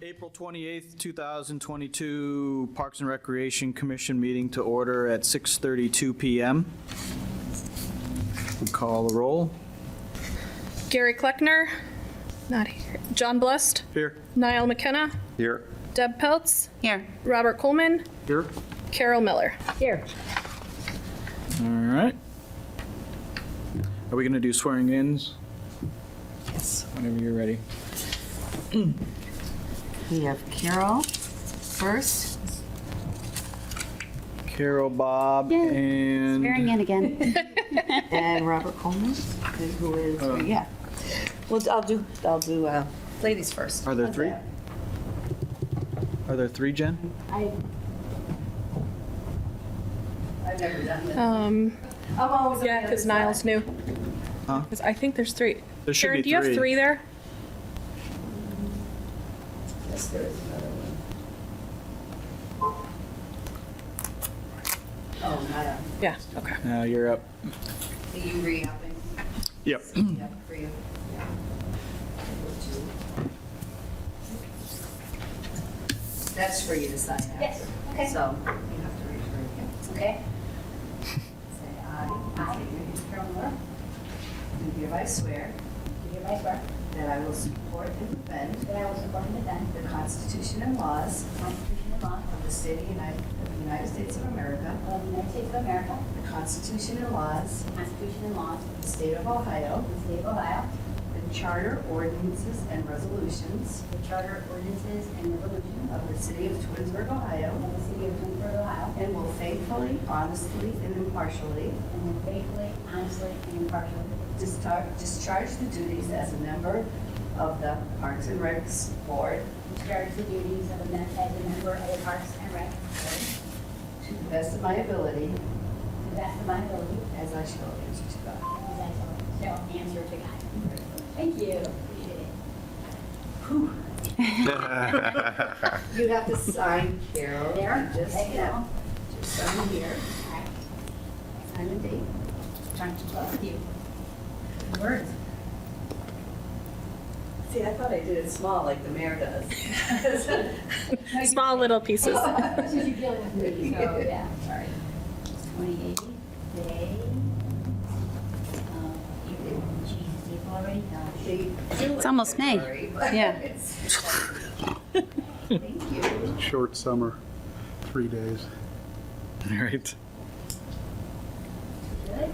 April 28th, 2022 Parks and Recreation Commission meeting to order at 6:32 PM. We'll call the roll. Gary Kleckner, not here. John Blust, Here. Niall McKenna, Here. Deb Peltz, Here. Robert Coleman, Here. Carol Miller. Here. All right. Are we going to do swearing ins? Yes. Whenever you're ready. We have Carol first. Carol, Bob, Yay. and... Swearing in again. And Robert Coleman, who is, yeah. Well, I'll do ladies first. Are there three? Are there three, Jen? I've never done this. I'm always Yeah, because Niall's new. Huh? 'Cause I think there's three. There should Karen, be do you have three. three there? Yes, there is another one. Oh, Naya. Yeah, okay. Now you're up. Are you re-upping? Yep. Yep, for you. Yeah. That's for you to sign after. Yes, okay. So you have to read for it. Okay. Say aye. I, Carol Miller, Do hereby swear do hereby swear that I will support and defend that I will support and defend the Constitution and laws the Constitution and laws of the United States of America, of the United States of America, the Constitution and laws the Constitution and laws of the State of Ohio, of the State of Ohio, the Charter, ordinances, and resolutions the Charter, ordinances, and resolutions of the City of Twinsburg, Ohio, of the City of Twinsburg, Ohio, and will faithfully, honestly, and impartially and will faithfully, honestly, and impartially discharge the duties as a member of the Parks and Recs Board discharge the duties of as a member of the Parks and Rec Board to the best of my ability, to the best of my ability, as I shall answer to God. as I shall answer to God. Thank you. Appreciate it. You have to sign, Carol. There? Just, There you yeah, go. just sign here. All right. Sign the date. Trying to talk with you. Words. See, I thought I did it small like the mayor does. Small little pieces. This is you dealing with me, so yeah, sorry. 28 today. Jesus, April already? No. It's almost May. Yeah. Thank you. Short summer, 3 days. All right. Good.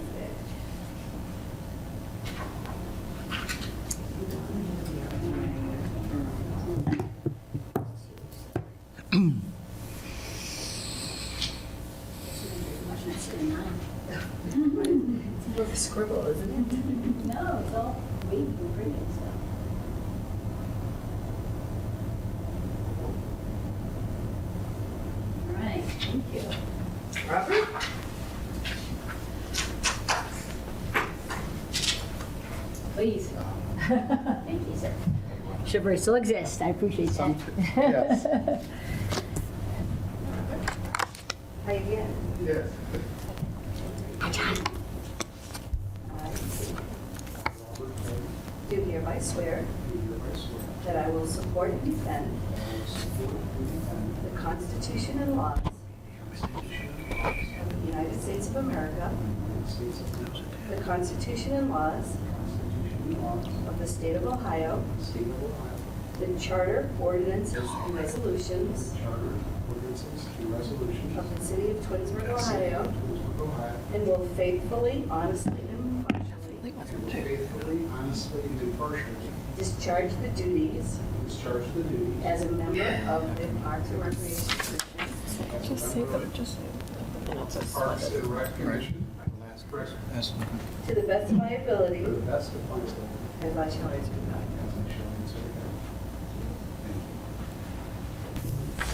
Much nicer than mine. It's more of a scribble, isn't it? No, it's all wavy and pretty and stuff. All right. Thank you. Robert? Please. Thank you, sir. Chivalry still exists. I appreciate that. Yes. Hi again. Yes. Hi, John. Do hereby swear that I will support and defend the Constitution and laws of the United States of America, the Constitution and laws of the State of Ohio, the Charter, ordinances, and resolutions of the City of Twinsburg, Ohio, and will faithfully, honestly, and impartially discharge the duties as a member of the Parks and Recreation Commission Just say that, just Parks and Rec Commission. That's- to the best of my ability, To the best of my ability. as I shall answer to God. As I shall answer to God.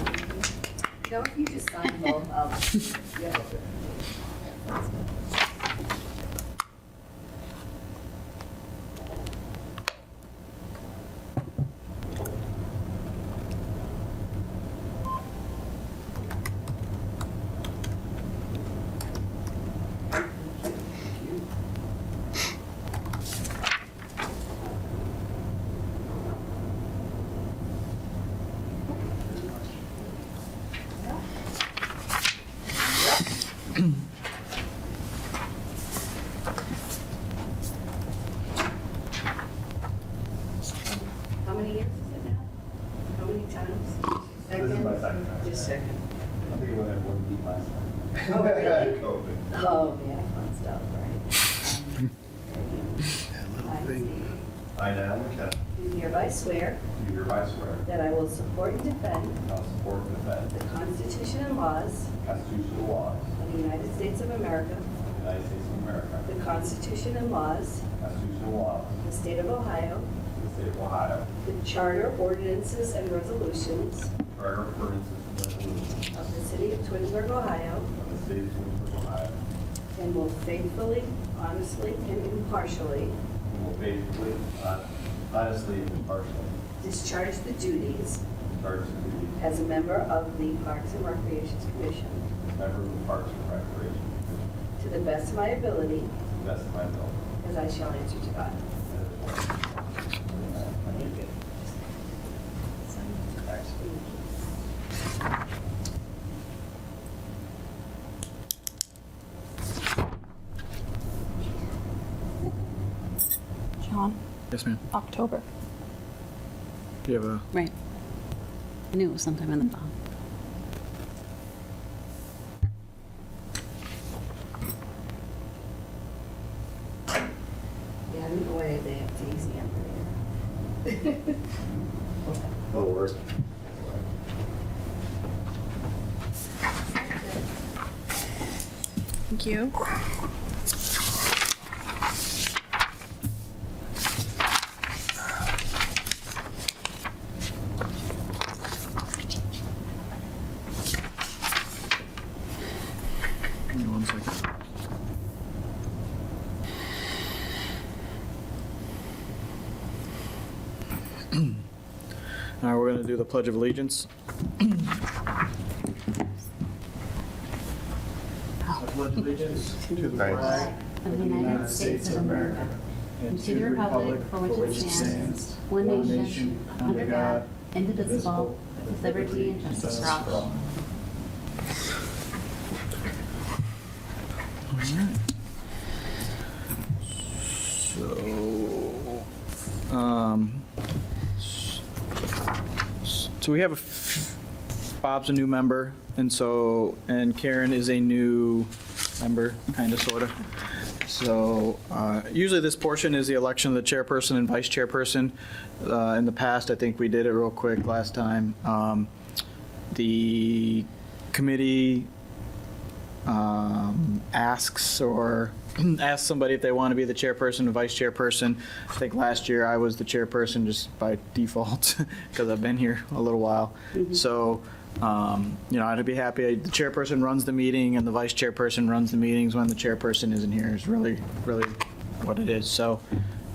Thank you. Now, if you just sign both of them. Just a second. I think we had one meeting last time. Oh, really? COVID. Oh, yeah, fun stuff, right? I see. I now, McKenna, Do hereby swear do hereby swear that I will support and defend that I will support and defend the Constitution and laws the constitutional laws of the United States of America, of the United States of America, the Constitution and laws the constitutional laws of the State of Ohio, of the state of Ohio, the charter, ordinances, and resolutions charter, ordinances, and resolutions of the City of Twinsburg, Ohio, of the state of Twinsburg, Ohio, and will faithfully, honestly, and impartially and will faithfully, honestly, and impartially discharge the duties discharge the duties as a member of the Parks and Recreation Commission as a member of the Parks and Recreation Commission to the best of my ability, to the best of my ability. as I shall answer to God. John, Yes, ma'am. October. Do you have a, Right. I knew it was sometime in the fall. Yeah, in a way, they have Daisy under there. Oh, word. Thank you. give me 1 second. All right, we're going to do the Pledge of Allegiance. I pledge allegiance to the flag Of the United States of America and to the republic for which it stands, one nation, under God, indivisible, with liberty and justice for all. So we have Bob's a new member, and Karen is a new member, kind of, sort of. So usually this portion is the election of the chairperson and vice chairperson. In the past, I think we did it real quick last time. The committee asks somebody if they want to be the chairperson and vice chairperson. I think last year I was the chairperson just by default because I've been here a little while. So, I'd be happy. The chairperson runs the meeting and the vice chairperson runs the meetings when the chairperson isn't here is really, really what it is. So,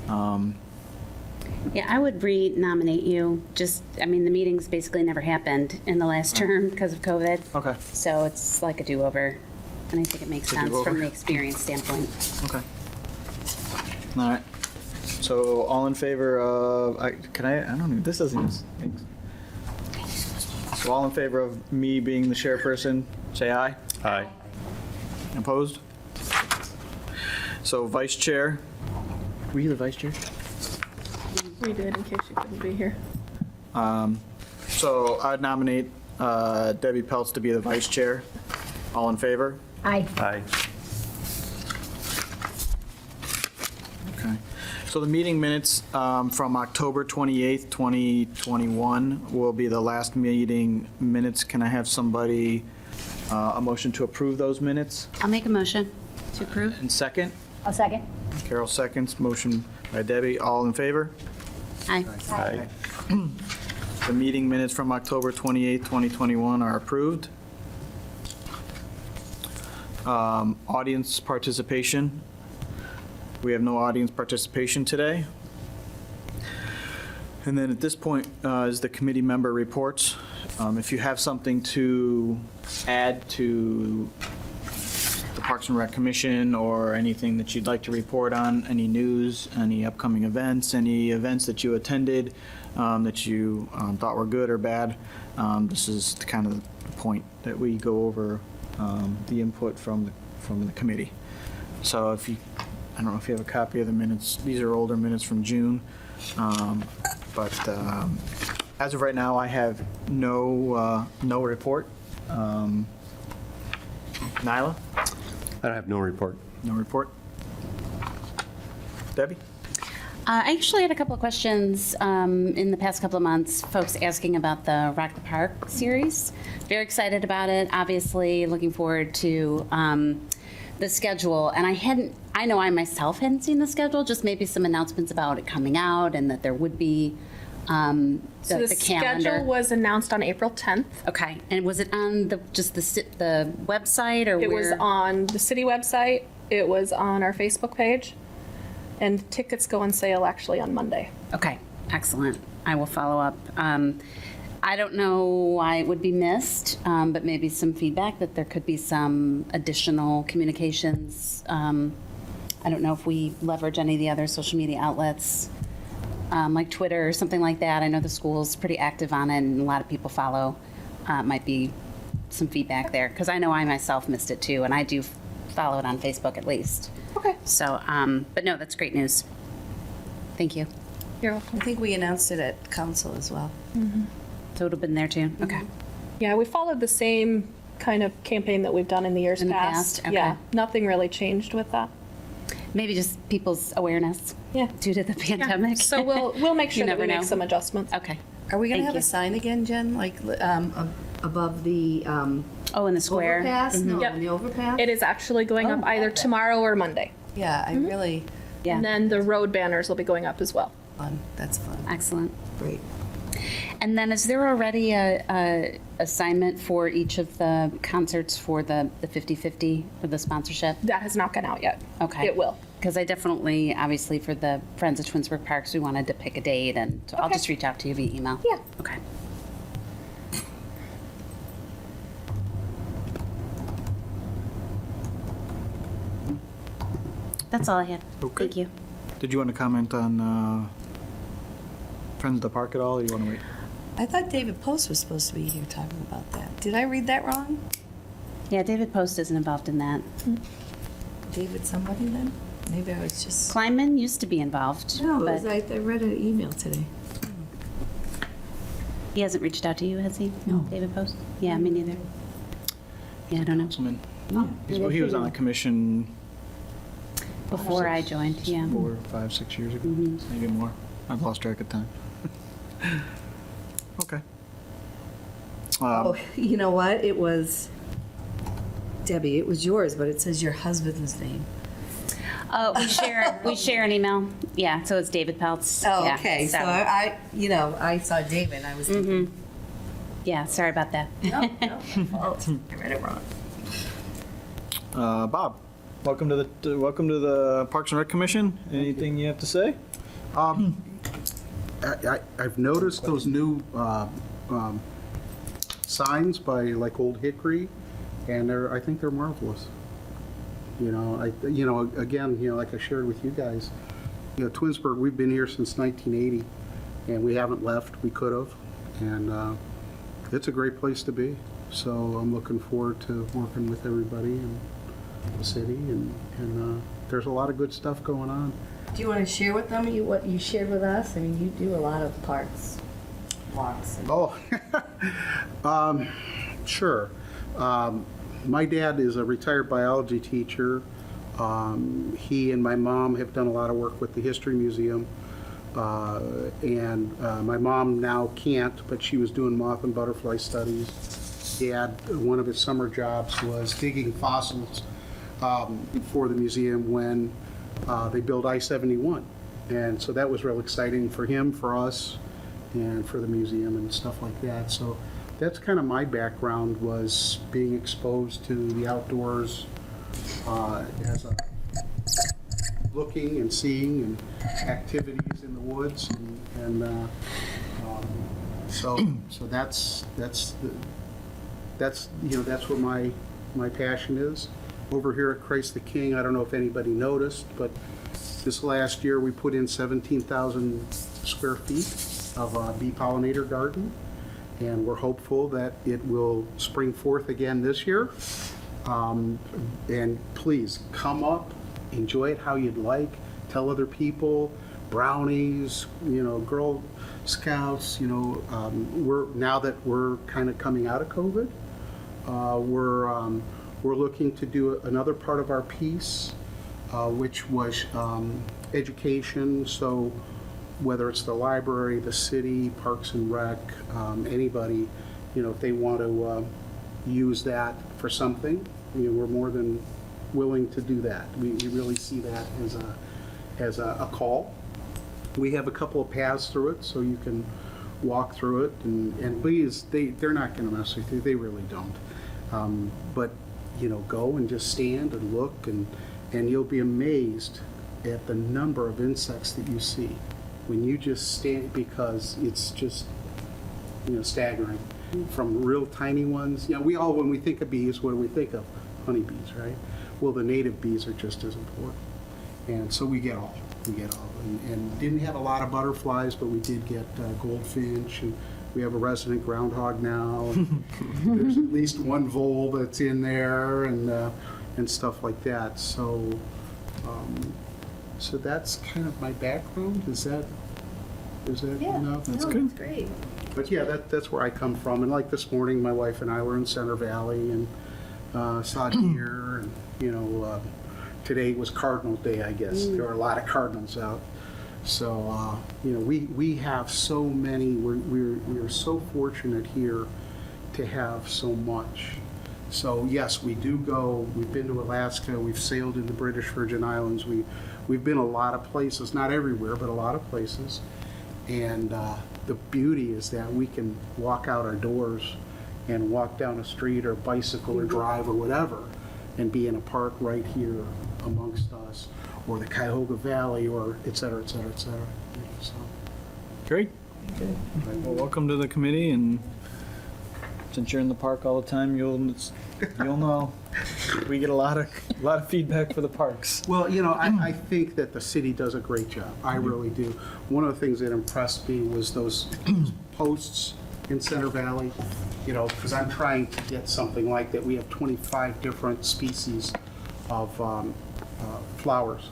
Yeah, I would re-nominate you. The meetings basically never happened in the last term because of COVID. okay, So it's like a do-over. And I think it makes A sense do-over? from the experience standpoint. okay. All right. So all in favor of, I don't know, this doesn't even, so all in favor of me being the chairperson, say aye. Aye. Opposed? So vice chair, were you the vice chair? We did in case you couldn't be here. So I'd nominate Debbie Peltz to be the vice chair. All in favor? Aye. Aye. Okay. So the meeting minutes from October 28th, 2021 will be the last meeting minutes. Can I have somebody, a motion to approve those minutes? I'll make a motion to approve. And second? I'll second. Carol seconds. Motion by Debbie. All in favor? Aye. Aye. The meeting minutes from October 28th, 2021 are approved. Audience participation. We have no audience participation today. And then at this point is the committee member reports. If you have something to add to the Parks and Rec Commission or anything that you'd like to report on, any news, any upcoming events, any events that you attended that you thought were good or bad, this is the kind of the point that we go over the input from the committee. So if you, I don't know if you have a copy of the minutes. These are older minutes from June, but As of right now, I have no report. Nyla? I have no report. No report. Debbie? I actually had a couple of questions in the past couple of months, folks asking about the Rock the Park series. Very excited about it, obviously looking forward to the schedule. And I know I myself hadn't seen the schedule, just maybe some announcements about it coming out and that there would be So the the calendar. schedule was announced on April 10th. Okay, and was it on the website or It where? was on the city website. It was on our Facebook page. And tickets go on sale actually on Monday. Okay, excellent. I will follow up. I don't know why it would be missed, but maybe some feedback that there could be some additional communications. I don't know if we leverage any of the other social media outlets, like Twitter or something like that. I know the school's pretty active on it and a lot of people follow. Might be some feedback there, because I know I myself missed it too, and I do follow it on Facebook at least. Okay. So, but no, that's great news. Thank you. You're welcome. I think we announced it at council as well. So it would have been there too? Okay. Yeah, we followed the same kind of campaign that we've done in the years In the past. past? Okay. Yeah, nothing really changed with that. Maybe just people's awareness Yeah. due to the pandemic. So we'll make You sure that we never make know. some adjustments. Okay. Are we going Thank to have you. a sign again, Jen, like above the Oh, in the square? overpass? No, Yep. in the overpass? It is actually going up Oh, either okay. tomorrow or Monday. Yeah, I really, Yeah. And then the road banners will be going up as well. fun. That's fun. Excellent. Great. And then is there already a assignment for each of the concerts for the 50/50 for the sponsorship? That has not gone out yet. Okay. It will. Because I definitely, obviously, for the Friends of Twinsburg Parks, we wanted to pick a date, and so I'll Okay. just reach out to you via email. Yeah. Okay. That's all I had. Okay. Thank you. Did you want to comment on Friends of the Park at all, or you want to wait? I thought David Post was supposed to be here talking about that. Did I read that wrong? Yeah, David Post isn't involved in that. David somebody then? Maybe I was just. Kleinman used to be involved, No, but I read an email today. he hasn't reached out to you, has he? No. David Post? Yeah, me neither. Yeah, I don't know. Councilman? He was on the commission Before I joined, yeah. 4, 5, 6 years ago, maybe more. I've lost track of time. Okay. Oh, you know what? It was, Debbie, it was yours, but it says your husband's name. Oh, we share an email. Yeah, so it's David Peltz. Oh, Yeah, okay. So I saw David. I was thinking, Yeah, sorry about that. no, my fault. I read it wrong. Bob, welcome to the Parks and Rec Commission. Anything you have to say? I've noticed those new signs by like Old Hickory, and I think they're marvelous. Again, like I shared with you guys, Twinsburg, we've been here since 1980, and we haven't left. We could have, and it's a great place to be. So I'm looking forward to working with everybody in the city, and there's a lot of good stuff going on. Do you want to share with them what you shared with us? I mean, you do a lot of parks walks. Oh, sure. My dad is a retired biology teacher. He and my mom have done a lot of work with the History Museum. And my mom now can't, but she was doing moth and butterfly studies. Dad, one of his summer jobs was digging fossils for the museum when they built I-71. And so that was real exciting for him, for us, and for the museum and stuff like that. So that's kind of my background, was being exposed to the outdoors as a looking and seeing and activities in the woods, and so that's what my passion is. Over here at Christ the King, I don't know if anybody noticed, but this last year we put in 17,000 square feet of a bee pollinator garden, and we're hopeful that it will spring forth again this year. And please come up, enjoy it how you'd like, tell other people. brownies, Girl Scouts, now that we're kind of coming out of COVID, we're looking to do another part of our piece, which was education. So whether it's the library, the city, Parks and Rec, anybody, if they want to use that for something, we're more than willing to do that. We really see that as a call. We have a couple of paths through it, so you can walk through it, and please, they're not going to mess with you. They really don't. But go and just stand and look, and you'll be amazed at the number of insects that you see when you just stand, because it's just staggering. From real tiny ones. We all, when we think of bees, what do we think of? Honeybees, right? Well, the native bees are just as important. And so we get all. And didn't have a lot of butterflies, but we did get goldfinch, and we have a resident groundhog now. And there's at least one vole that's in there, and stuff like that. So that's kind of my background. Is that Yeah, enough? that's good. Great. But yeah, that's where I come from. And like this morning, my wife and I were in Center Valley and saw deer. And today was Cardinal Day, I guess. There were a lot of cardinals out. So we have so many. We're so fortunate here to have so much. So yes, we do go. We've been to Alaska. We've sailed in the British Virgin Islands. We've been a lot of places, not everywhere, but a lot of places. And the beauty is that we can walk out our doors and walk down a street or bicycle or drive or whatever and be in a park right here amongst us, or the Cuyahoga Valley, or et cetera, et cetera, et cetera. So, Great. Well, welcome to the committee, and since you're in the park all the time, you'll know. We get a lot of feedback for the parks. well, I think that the city does a great job. I really do. One of the things that impressed me was those posts in Center Valley, because I'm trying to get something like that. We have 25 different species of flowers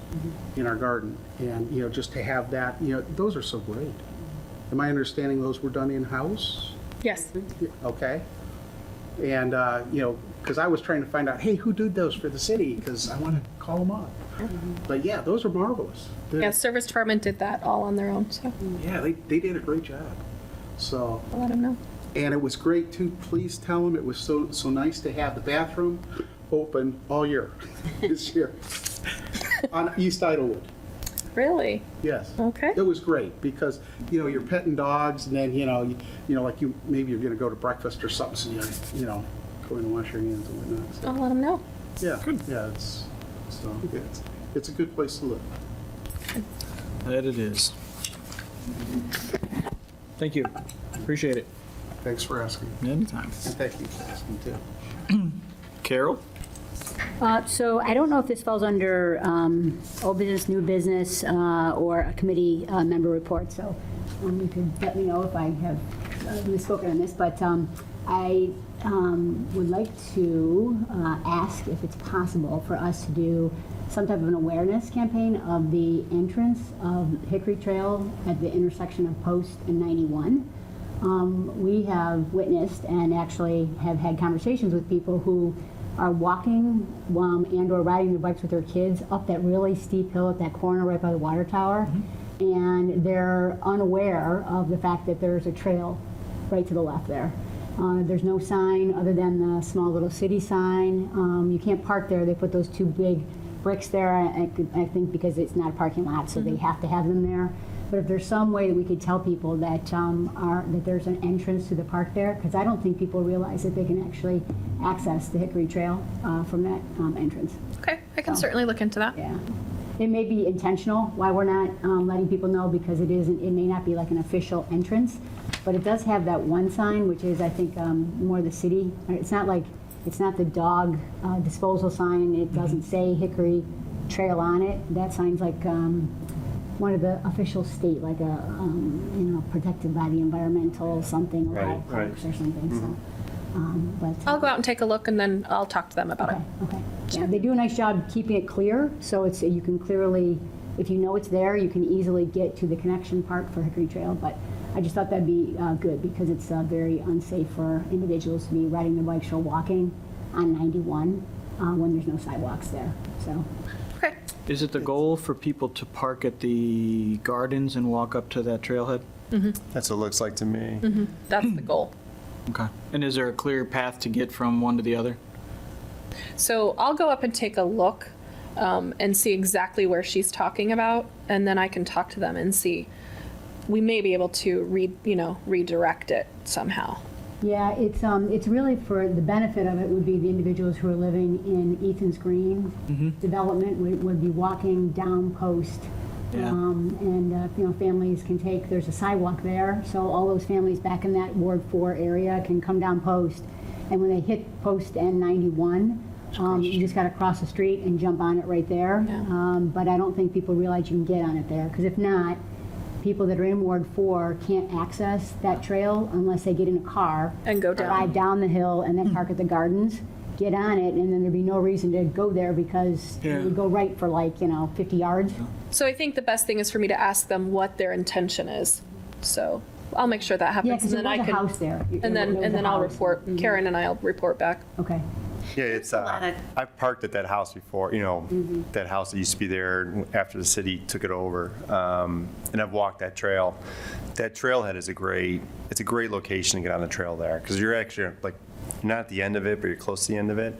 in our garden. And, just to have that, those are so great. Am I understanding those were done in-house? Yes. Okay. And, because I was trying to find out, hey, who did those for the city? Because I want to call them up. But yeah, those are marvelous. Yeah, Service Department did that all on their own, so Yeah, they did a great job. So, I'll let them know. and it was great too. Please tell them it was so nice to have the bathroom open all year this year on East Idlewood. Really? Yes. Okay. It was great because, you're petting dogs, and then, like maybe you're going to go to breakfast or something, so go in and wash your hands and whatnot. So, I'll let them know. yeah. Good. Yeah, it's a good place to live. That it is. Thank you. Appreciate it. Thanks for asking. Anytime. And thank you for asking too. Carol? So I don't know if this falls under old business, new business, or a committee member report, so you could let me know if I have misspoken on this, but I would like to ask if it's possible for us to do some type of an awareness campaign of the entrance of Hickory Trail at the intersection of Post and 91. We have witnessed and actually have had conversations with people who are walking and or riding their bikes with their kids up that really steep hill at that corner right by the water tower, and they're unaware of the fact that there's a trail right to the left there. There's no sign other than the small little city sign. You can't park there. They put those two big bricks there, I think because it's not a parking lot, so they have to have them there. But if there's some way that we could tell people that that there's an entrance to the park there, because I don't think people realize that they can actually access the Hickory Trail from that entrance. Okay, I can certainly look into that. Yeah. It may be intentional why we're not letting people know, because it may not be like an official entrance, but it does have that one sign, which is, I think, more the city. It's not the dog disposal sign. It doesn't say Hickory Trail on it. That sign's like one of the official state, like protected by the environmental something, or parks or something. So, but I'll go out and take a look, and then I'll talk to them about it. okay. Yeah, they do a nice job keeping it clear, so you can clearly if you know it's there, you can easily get to the connection part for Hickory Trail, but I just thought that'd be good because it's very unsafe for individuals to be riding their bikes or walking on 91 when there's no sidewalks there, so. Okay. Is it the goal for people to park at the gardens and walk up to that trailhead? That's what it looks like to me. That's the goal. Okay. And is there a clear path to get from one to the other? So I'll go up and take a look and see exactly where she's talking about, and then I can talk to them and see. We may be able to redirect it somehow. Yeah, it's really for the benefit of it would be the individuals who are living in Ethan's Green development would be walking down Post. Yeah. And families can there's a sidewalk there, so all those families back in that Ward 4 area can come down Post. And when they hit Post N91, you just got to cross the street and jump on it right there. Yeah. But I don't think people realize you can get on it there, because if not, people that are in Ward 4 can't access that trail unless they get in a car And go down. drive down the hill and then park at the gardens, get on it, and then there'd be no reason to go there because Yeah. you would go right for 50 yards. So I think the best thing is for me to ask them what their intention is. So I'll make sure that happens. Yeah, because and then there I was a can, house there. And then There was a I'll house. report. Karen and I'll report back. Okay. Yeah, it's, I've parked at that house before, that house that used to be there after the city took it over. And I've walked that trail. That trailhead is it's a great location to get on the trail there, because you're actually like, not at the end of it, but you're close to the end of it.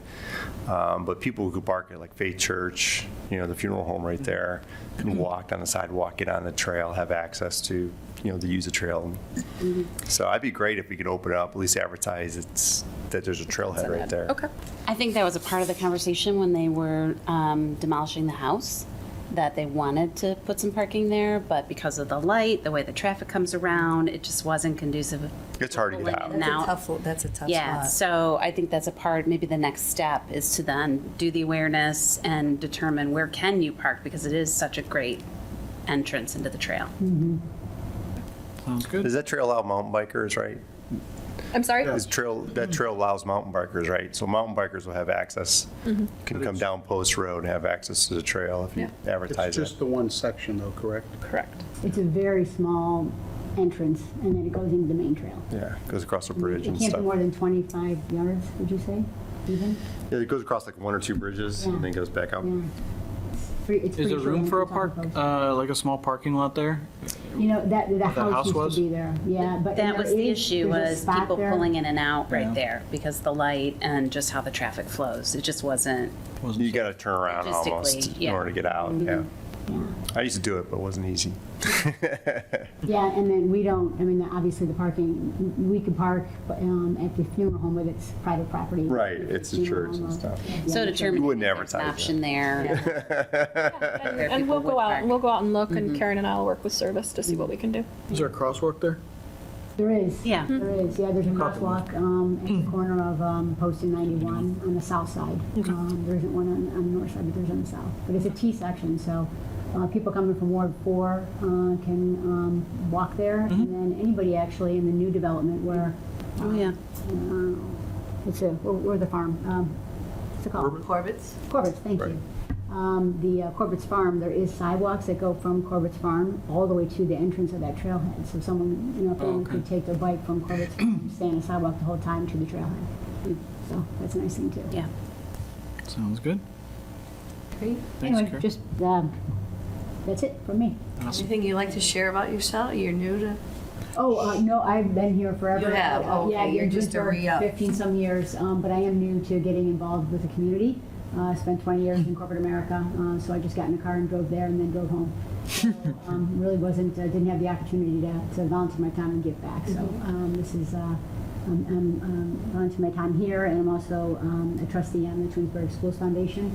But people who park at like Faith Church, the funeral home right there, and walk on the sidewalk, get on the trail, have access to, to use the trail. So I'd be great if we could open it up, at least advertise that there's a trailhead right there. Okay. I think that was a part of the conversation when they were demolishing the house, that they wanted to put some parking there, but because of the light, the way the traffic comes around, it just wasn't conducive. It's hard to get out. That's a tough Yeah, spot. so I think that's a part, maybe the next step is to then do the awareness and determine where can you park, because it is such a great entrance into the trail. Sounds good. Does that trail allow mountain bikers, right? I'm sorry? That trail allows mountain bikers, right? So mountain bikers will have access, can come down Post Road and have access to the trail if you It's advertise it. just the one section though, correct? Correct. It's a very small entrance, and then it goes into the main trail. Yeah, goes across the bridge It and can't be stuff. more than 25 yards, would you say, even? Yeah, it goes across like one or two bridges and then goes back up. Yeah. It's Is there pretty room short for a entrance on park, Post. like a small parking lot there? The house house used was? to be there, yeah, but. That and was there the is- issue, there's a was spot people there. pulling in and out Yeah. right there because the light and just how the traffic flows. It just wasn't, You got to turn around Logistically, almost in yeah. order to get out, yeah. Yeah. I used to do it, but it wasn't easy. Yeah, and then we don't, obviously the parking, we could park at the funeral home, but it's private property. Right, it's the Funeral church and home, stuff. yeah, so the determine You wouldn't if there's an advertise option there. And we'll people go would out. park. We'll go out and look, and Karen and I will work with service to see what we can do. Is there a crosswalk there? There is. Yeah. There is, yeah, there's a crosswalk at the corner of Post and 91 on the south side. There isn't one on the north side, but there's on the south. But it's a T section, so people coming from Ward 4 can walk there. And then anybody actually in the new development where, Oh, yeah. where's the farm? What's it called? Corbett's? Corbett's, thank you. The Corbett's Farm, there is sidewalks that go from Corbett's Farm all the way to the entrance of that trailhead. So someone, a family could take their bike from Corbett's Farm, stay on the sidewalk the whole time to the trailhead. So that's a nice thing too. Yeah. Sounds good. Great. Thanks, Anyway, Karen. just, that's it from me. Anything you'd like to share about yourself? You're new to? Oh, no, I've been here forever. You have? Okay, Yeah, you're just a for re-up. 15-some years, but I am new to getting involved with the community. I spent 20 years in corporate America, so I just got in a car and drove there and then drove home. So, really didn't have the opportunity to volunteer my time and give back. So this is, I'm volunteering my time here, and I'm also a trustee on the Twinsburg Schools Foundation,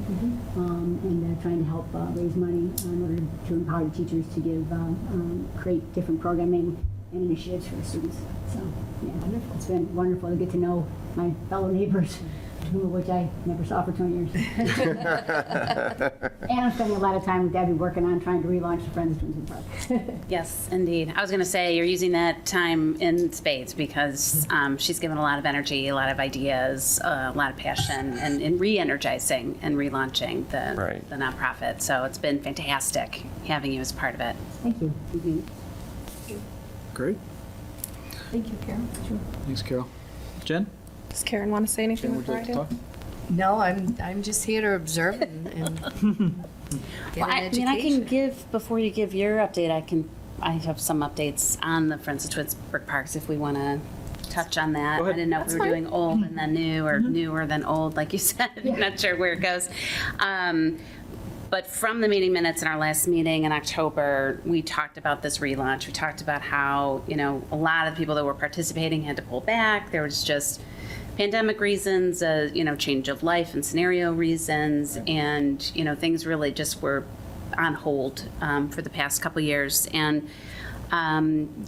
and trying to help raise money in order to empower the teachers to create different programming and initiatives for the students. So, yeah, it's been wonderful to get to know my fellow neighbors. which I never saw for 20 years. And I'm spending a lot of time with Debbie working on trying to relaunch the Friends of Twinsburg Park. Yes, indeed. I was going to say, you're using that time in spades because she's given a lot of energy, a lot of ideas, a lot of passion in re-energizing and relaunching the nonprofit. So it's been fantastic having you as part of it. Thank you. Great. Thank you, Carol. Thanks, Carol. Jen? Does Karen want to say anything Jen, would you before I like to do? talk? No, I'm just here to observe and get Well, an I mean, I can education. give, before you give your update, I have some updates on the Friends of Twinsburg Parks if we want to touch on that. Go I ahead. didn't know if we were doing old and then new or newer than old, like you said. Not sure where it goes. But from the meeting minutes in our last meeting in October, we talked about this relaunch. We talked about how, you know, a lot of the people that were participating had to pull back. There was just pandemic reasons, you know, change of life and scenario reasons, and, you know, things really just were on hold for the past couple years. And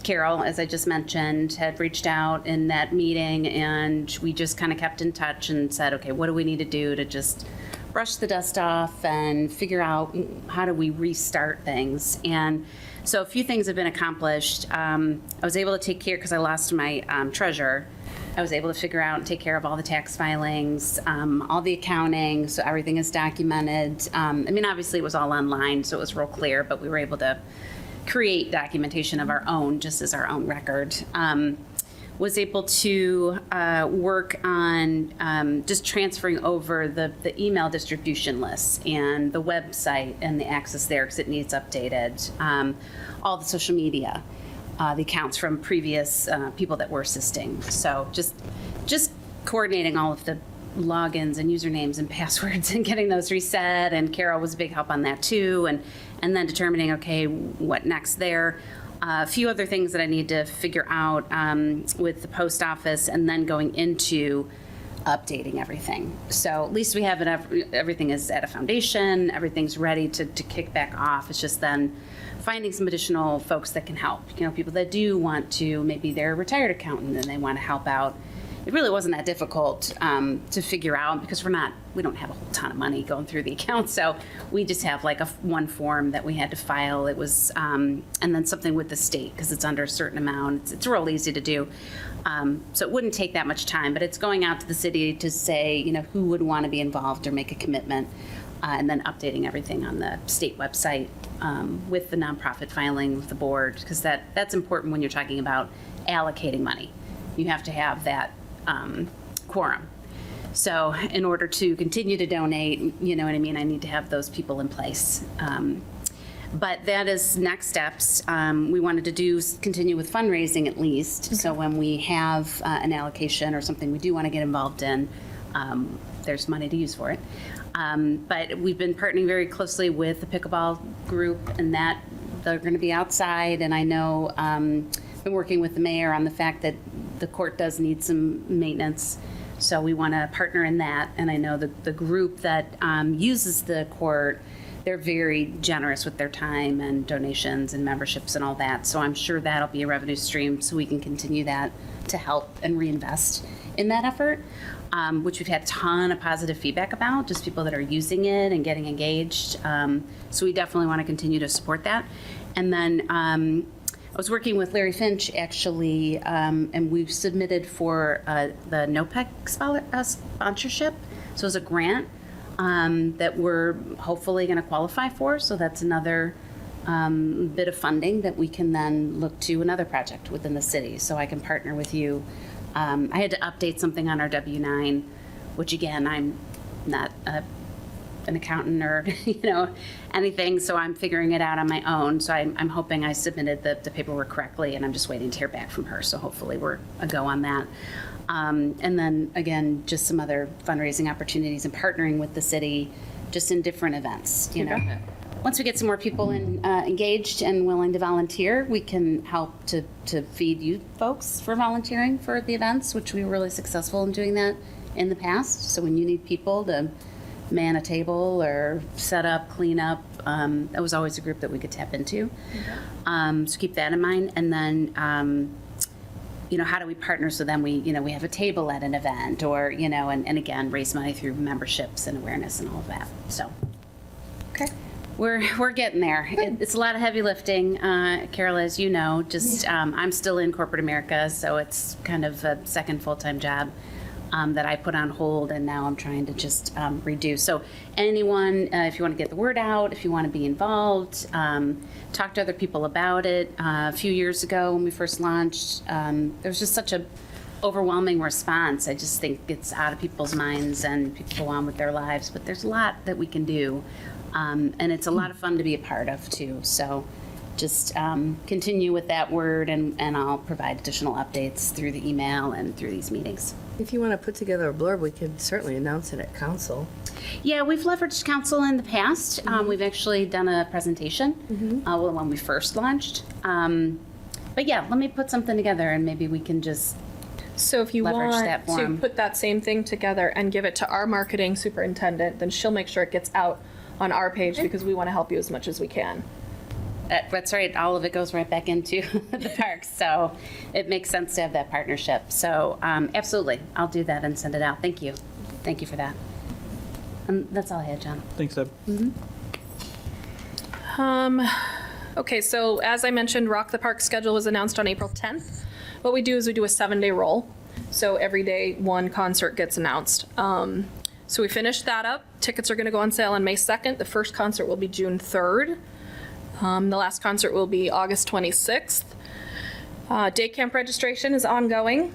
Carol, as I just mentioned, had reached out in that meeting, and we just kind of kept in touch and said, okay, what do we need to do to just brush the dust off and figure out how do we restart things. And so a few things have been accomplished. I was able to take care, because I lost my treasurer, I was able to figure out and take care of all the tax filings, all the accounting, so everything is documented. I mean, obviously it was all online, so it was real clear, but we were able to create documentation of our own, just as our own record. Was able to work on just transferring over the email distribution lists and the website and the access there, because it needs updated. All the social media, the accounts from previous people that were assisting. So just coordinating all of the logins and usernames and passwords and getting those reset. And Carol was a big help on that too. And then determining, okay, what next there. A few other things that I need to figure out with the post office, and then going into updating everything. So at least we have it, everything is at a foundation, everything's ready to kick back off. It's just then finding some additional folks that can help. You know, people that do want to, maybe they're a retired accountant and they want to help out. It really wasn't that difficult to figure out, because we don't have a whole ton of money going through the account. So we just have like one form that we had to file. It was, and then something with the state, because it's under a certain amount. It's real easy to do. So it wouldn't take that much time, but it's going out to the city to say, you know, who would want to be involved or make a commitment, and then updating everything on the state website with the nonprofit filing with the board, because that's important when you're talking about allocating money. You have to have that quorum. So in order to continue to donate, you know what I mean, I need to have those people in place. But that is next steps. We wanted to continue with fundraising at least. Okay. So when we have an allocation or something we do want to get involved in, there's money to use for it. But we've been partnering very closely with the pickleball group, and that they're going to be outside. And I know been working with the mayor on the fact that the court does need some maintenance, so we want to partner in that. And I know the group that uses the court, they're very generous with their time and donations and memberships and all that. So I'm sure that'll be a revenue stream, so we can continue that to help and reinvest in that effort, which we've had a ton of positive feedback about, just people that are using it and getting engaged. So we definitely want to continue to support that. And then I was working with Larry Finch, actually, and we've submitted for the Notepad sponsorship. So it's a grant that we're hopefully going to qualify for. So that's another bit of funding that we can then look to another project within the city. So I can partner with you. I had to update something on our W-9, which again, I'm not an accountant or anything, so I'm figuring it out on my own. So I'm hoping I submitted the paperwork correctly, and I'm just waiting to hear back from her. So hopefully we're a go on that. And then again, just some other fundraising opportunities and partnering with the city, just in different events. Once we get some more people engaged and willing to volunteer, we can help to feed you folks for volunteering for the events, which we were really successful in doing that in the past. So when you need people to man a table or set up, clean up, that was always a group that we could tap into. So keep that in mind. And then, how do we partner so then we have a table at an event or, and again, raise money through memberships and awareness and all of that. So Okay. we're getting there. It's a lot of heavy lifting, Carol, as you know. Just I'm still in corporate America, so it's kind of a second full-time job that I put on hold, and now I'm trying to just reduce. So anyone, if you want to get the word out, if you want to be involved, talk to other people about it. A few years ago when we first launched, there was just such a overwhelming response. I just think it's out of people's minds and people go on with their lives, but there's a lot that we can do. And it's a lot of fun to be a part of too. So just continue with that word, and I'll provide additional updates through the email and through these meetings. If you want to put together a blurb, we could certainly announce it at council. Yeah, we've leveraged council in the past. We've actually done a presentation when we first launched. But yeah, let me put something together and maybe we can just So if you leverage want that to forum. put that same thing together and give it to our marketing superintendent, then she'll make sure it gets out on our page because we want to help you as much as we can. That's right. All of it goes right back into the parks. So it makes sense to have that partnership. So absolutely, I'll do that and send it out. Thank you. Thank you for that. And that's all I had, John. Thanks, Deb. Okay, so as I mentioned, Rock the Park schedule was announced on April 10th. What we do is we do a 7-day roll. So every day, one concert gets announced. So we finished that up. Tickets are going to go on sale on May 2nd. The first concert will be June 3rd. The last concert will be August 26th. Day camp registration is ongoing.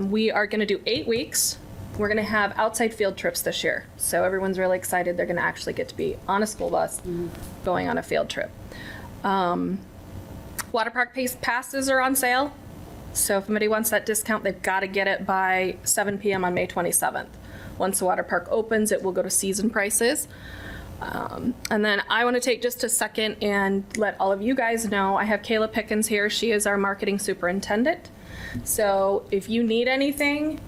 We are going to do 8 weeks. We're going to have outside field trips this year. So everyone's really excited. They're going to actually get to be on a school bus going on a field trip. Water park passes are on sale. So if anybody wants that discount, they've got to get it by 7 p.m. on May 27th. Once the water park opens, it will go to season prices. And then I want to take just a second and let all of you guys know, I have Kayla Pickens here. She is our marketing superintendent. So if you need anything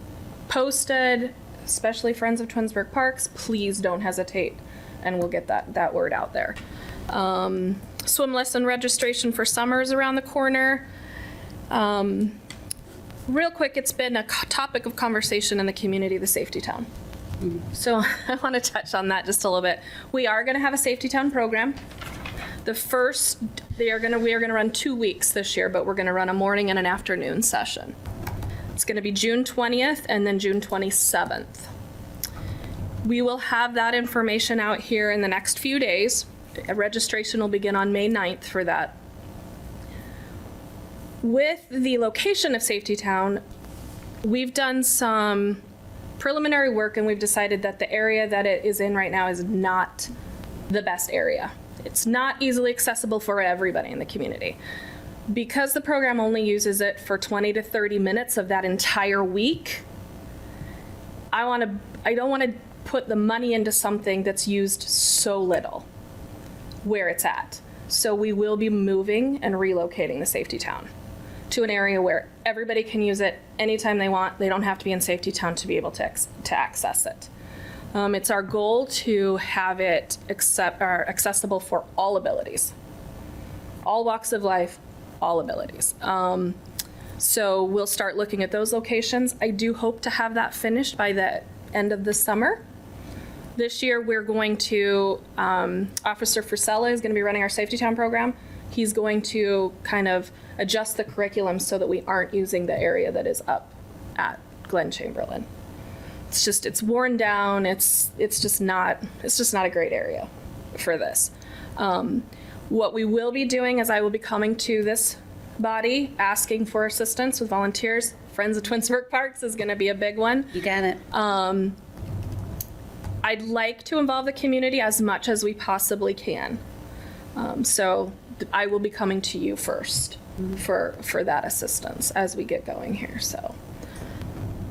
posted, especially Friends of Twinsburg Parks, please don't hesitate and we'll get that word out there. Swim lesson registration for summer is around the corner. Real quick, it's been a topic of conversation in the community, the Safety Town. So I want to touch on that just a little bit. We are going to have a Safety Town program. We are going to run 2 weeks this year, but we're going to run a morning and an afternoon session. It's going to be June 20th and then June 27th. We will have that information out here in the next few days. Registration will begin on May 9th for that. With the location of Safety Town, we've done some preliminary work and we've decided that the area that it is in right now is not the best area. It's not easily accessible for everybody in the community. Because the program only uses it for 20 to 30 minutes of that entire week, I don't want to put the money into something that's used so little where it's at. So we will be moving and relocating the Safety Town to an area where everybody can use it anytime they want. They don't have to be in Safety Town to be able to access it. It's our goal to have it accessible for all abilities, all walks of life, all abilities. So we'll start looking at those locations. I do hope to have that finished by the end of the summer. This year, we're going to, Officer Frisella is going to be running our Safety Town program. He's going to kind of adjust the curriculum so that we aren't using the area that is up at Glen Chamberlain. It's worn down. It's just not a great area for this. What we will be doing is I will be coming to this body asking for assistance with volunteers. Friends of Twinsburg Parks is going to be a big one. You got it. I'd like to involve the community as much as we possibly can. So I will be coming to you first for that assistance as we get going here. So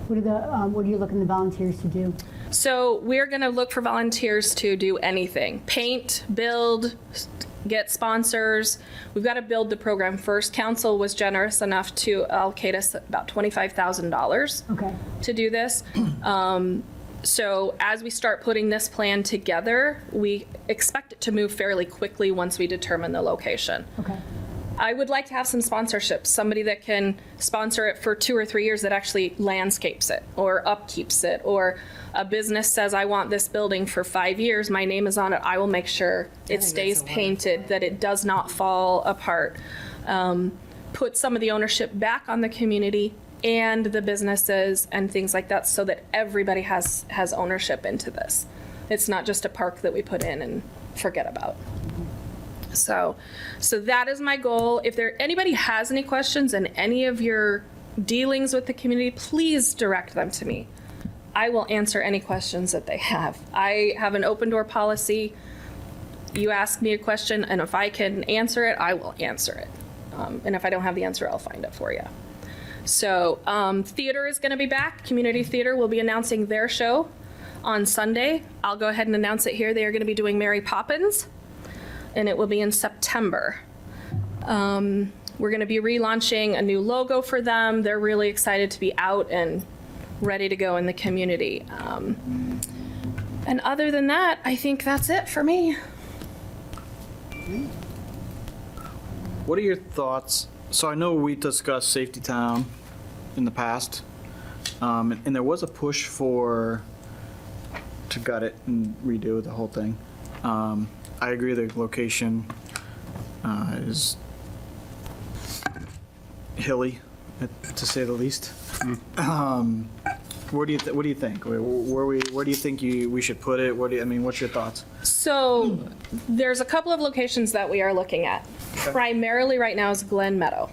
What are you looking the volunteers to do? So we're going to look for volunteers to do anything. Paint, build, get sponsors. We've got to build the program first. Council was generous enough to allocate us about $25,000 to do this. So as we start putting this plan together, we expect it to move fairly quickly once we determine the location. Okay. I would like to have some sponsorships, somebody that can sponsor it for 2 or 3 years that actually landscapes it or upkeeps it, or a business says, I want this building for 5 years, my name is on it, I will make sure it stays painted, that it does not fall apart. Put some of the ownership back on the community and the businesses and things like that, so that everybody has ownership into this. It's not just a park that we put in and forget about. So that is my goal. If anybody has any questions and any of your dealings with the community, please direct them to me. I will answer any questions that they have. I have an open door policy. You ask me a question, and if I can answer it, I will answer it. And if I don't have the answer, I'll find it for you. So theater is going to be back. Community Theater will be announcing their show on Sunday. I'll go ahead and announce it here. They are going to be doing Mary Poppins, and it will be in September. We're going to be relaunching a new logo for them. They're really excited to be out and ready to go in the community. And other than that, I think that's it for me. What are your thoughts? So I know we discussed Safety Town in the past, and there was a push to gut it and redo the whole thing. I agree the location is hilly, to say the least. Where do you think? Where do you think we should put it? What's your thoughts? So there's a couple of locations that we are looking at. Okay. Primarily right now is Glen Meadow.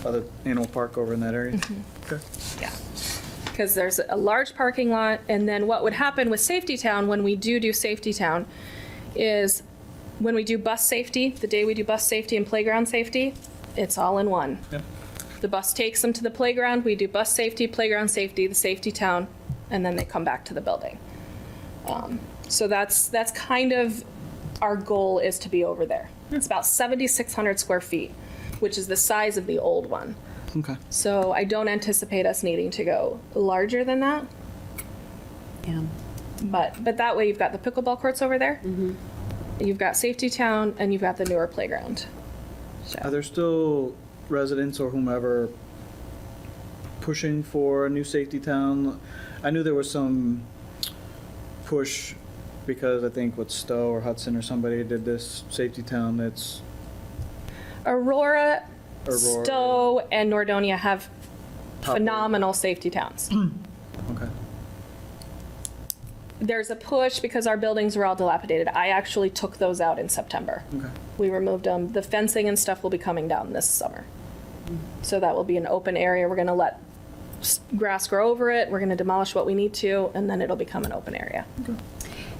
Other animal park over in that area? Okay. Yeah. Because there's a large parking lot, and then what would happen with Safety Town when we do Safety Town is when we do bus safety, the day we do bus safety and playground safety, it's all in one. Yep. The bus takes them to the playground, we do bus safety, playground safety, the Safety Town, and then they come back to the building. So that's kind of our goal, is to be over there. It's about 7,600 square feet, which is the size of the old one. Okay. So I don't anticipate us needing to go larger than that. Yeah. But that way you've got the pickleball courts over there. You've got Safety Town, and you've got the newer playground. Are there still residents or whomever pushing for a new Safety Town? I knew there was some push because I think with Stowe or Hudson or somebody did this Safety Town that's Aurora, Aurora. Stowe, and Nordonia have Top phenomenal safety towns. okay. There's a push because our buildings were all dilapidated. I actually took those out in September. Okay. We removed them. The fencing and stuff will be coming down this summer. So that will be an open area. We're going to let grass grow over it. We're going to demolish what we need to, and then it'll become an open area.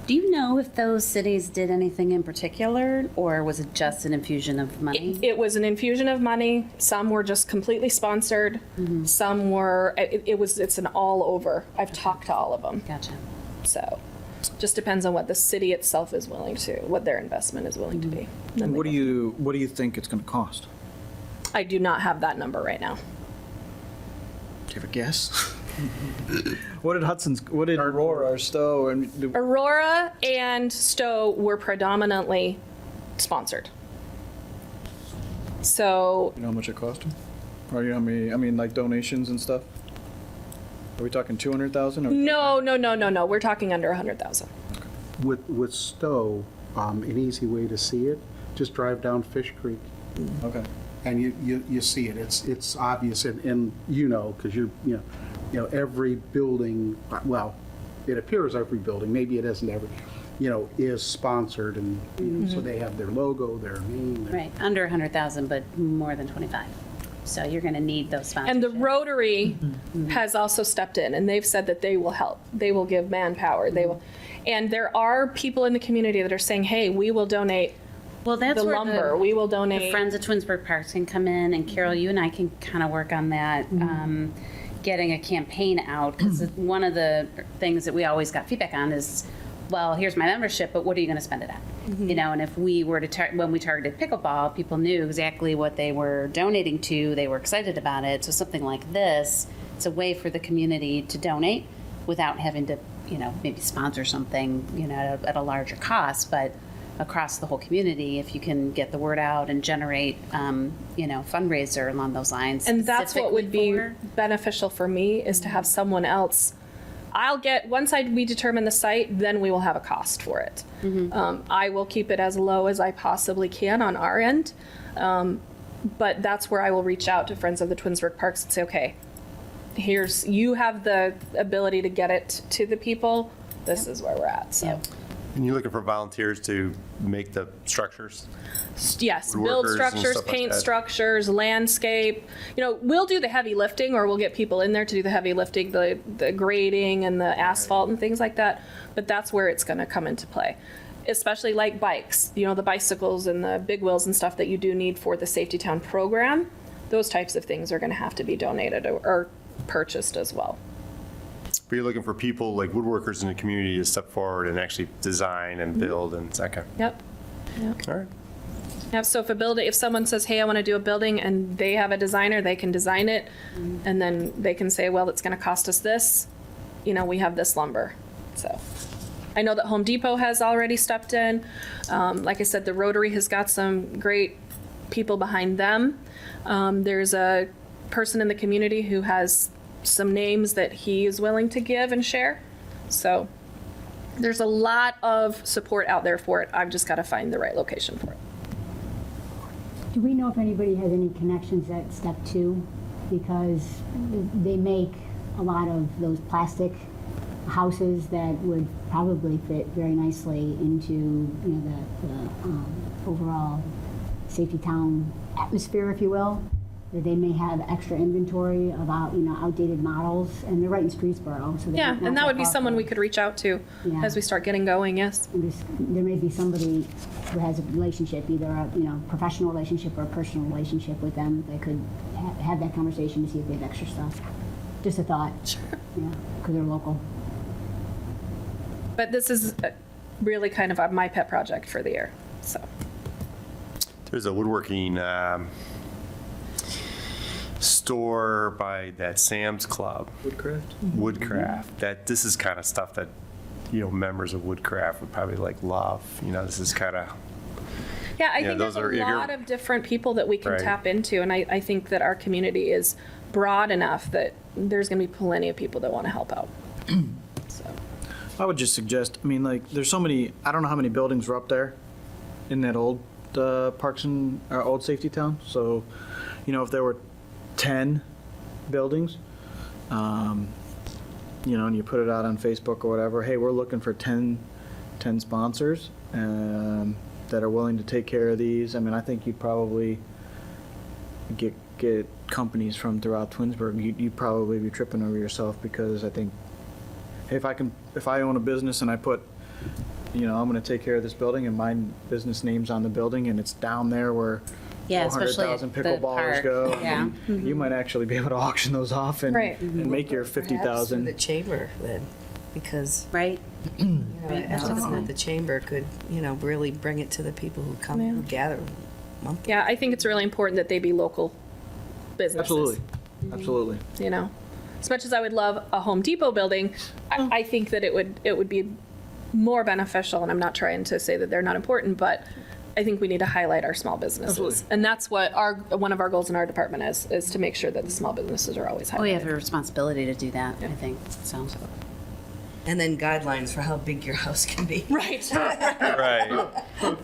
Do you know if those cities did anything in particular, or was it just an infusion of money? It was an infusion of money. Some were just completely sponsored. Some were, it's an all over. I've talked to all of them. Gotcha. So just depends on what the city itself is willing to, what their investment is willing to be. Then What they do go. you think it's going to cost? I do not have that number right now. Do you have a guess? What did Aurora or Stowe and Aurora and Stowe were predominantly sponsored. So you know how much it cost them? Or you know how many, like donations and stuff? Are we talking 200,000? no. We're talking under 100,000. With Stowe, an easy way to see it, just drive down Fish Creek, Okay. and you see it. It's obvious, and because you know every building. Well, it appears every building. Maybe it isn't every. Is sponsored, and so they have their logo, their name. Right, under 100,000, but more than 25. So you're going to need those sponsorships. And the Rotary has also stepped in, and they've said that they will help. They will give manpower. They will, and there are people in the community that are saying, "Hey, we will donate Well, that's the where lumber. We will the donate." Friends of Twinsburg Parks can come in, and Carol, you and I can kind of work on that, getting a campaign out. Because one of the things that we always got feedback on is, well, here's my membership, but what are you going to spend it on? And if we were to, when we targeted pickleball, people knew exactly what they were donating to. They were excited about it. So something like this, it's a way for the community to donate without having to, maybe sponsor something, at a larger cost. But across the whole community if you can get the word out and generate, fundraiser along those lines. And that's what would be specifically for- beneficial for me, is to have someone else. Once we determine the site, then we will have a cost for it. I will keep it as low as I possibly can on our end. But that's where I will reach out to Friends of the Twinsburg Parks and say, okay, you have the ability to get it to the people. This is where we're at, so. Yep. And you're looking for volunteers to make the structures? Yes, Woodworkers build and structures, stuff like paint that. structures, landscape. We'll do the heavy lifting, or we'll get people in there to do the heavy lifting, the grading and the asphalt and things like that. But that's where it's going to come into play, especially like bikes. The bicycles and the big wheels and stuff that you do need for the Safety Town program. Those types of things are going to have to be donated or purchased as well. But you're looking for people like woodworkers in the community to step forward and actually design and build and okay. Yep. All right. Yeah, so if someone says, hey, I want to do a building, and they have a designer, they can design it, and then they can say, well, it's going to cost us this, we have this lumber. So I know that Home Depot has already stepped in. Like I said, the Rotary has got some great people behind them. There's a person in the community who has some names that he is willing to give and share. So there's a lot of support out there for it. I've just got to find the right location for it. Do we know if anybody has any connections at step 2? Because they make a lot of those plastic houses that would probably fit very nicely into the overall Safety Town atmosphere, if you will. That they may have extra inventory of outdated models, and they're right in Streetsboro. So Yeah, and that would be someone we could reach out to Yeah. as we start getting going, yes. There may be somebody who has a relationship, either a professional relationship or a personal relationship with them, that could have that conversation to see if they have extra stuff. Just a thought. Sure. Yeah, because they're local. But this is really kind of my pet project for the year, so. There's a woodworking store by that Sam's Club. Woodcraft. This is kind of stuff that, members of Woodcraft would probably love. This is kind of. Yeah, I Yeah, think there's those a are- if you're- lot of different people that we can Right. tap into, and I think that our community is broad enough that there's going to be plenty of people that want to help out. So. I would just suggest, there's so many, I don't know how many buildings were up there in that old Parks and, old Safety Town. So, if there were 10 buildings, and you put it out on Facebook or whatever, hey, we're looking for 10 sponsors that are willing to take care of these. I think you'd probably get companies from throughout Twinsburg. You'd probably be tripping over yourself, because I think, hey, if I own a business and I put, I'm going to take care of this building, and my business name's on the building, and it's down there where Yeah, especially 400,000 at the pickleballers park. go. Yeah. You might actually be able to auction those off and, Right. and make your Perhaps through 50,000. the chamber then, because Right? the chamber could, really bring it to the people who come Yeah. who gather monthly. Yeah, I think it's really important that they be local businesses. Absolutely, absolutely. As much as I would love a Home Depot building, I think that it would be more beneficial, and I'm not trying to say that they're not important, but I think we need to highlight our small businesses. Absolutely. And that's what one of our goals in our department is to make sure that the small businesses are always highlighted. Oh, we have a responsibility to do that, I think, so. And then guidelines for how big your house can be. Right. Right.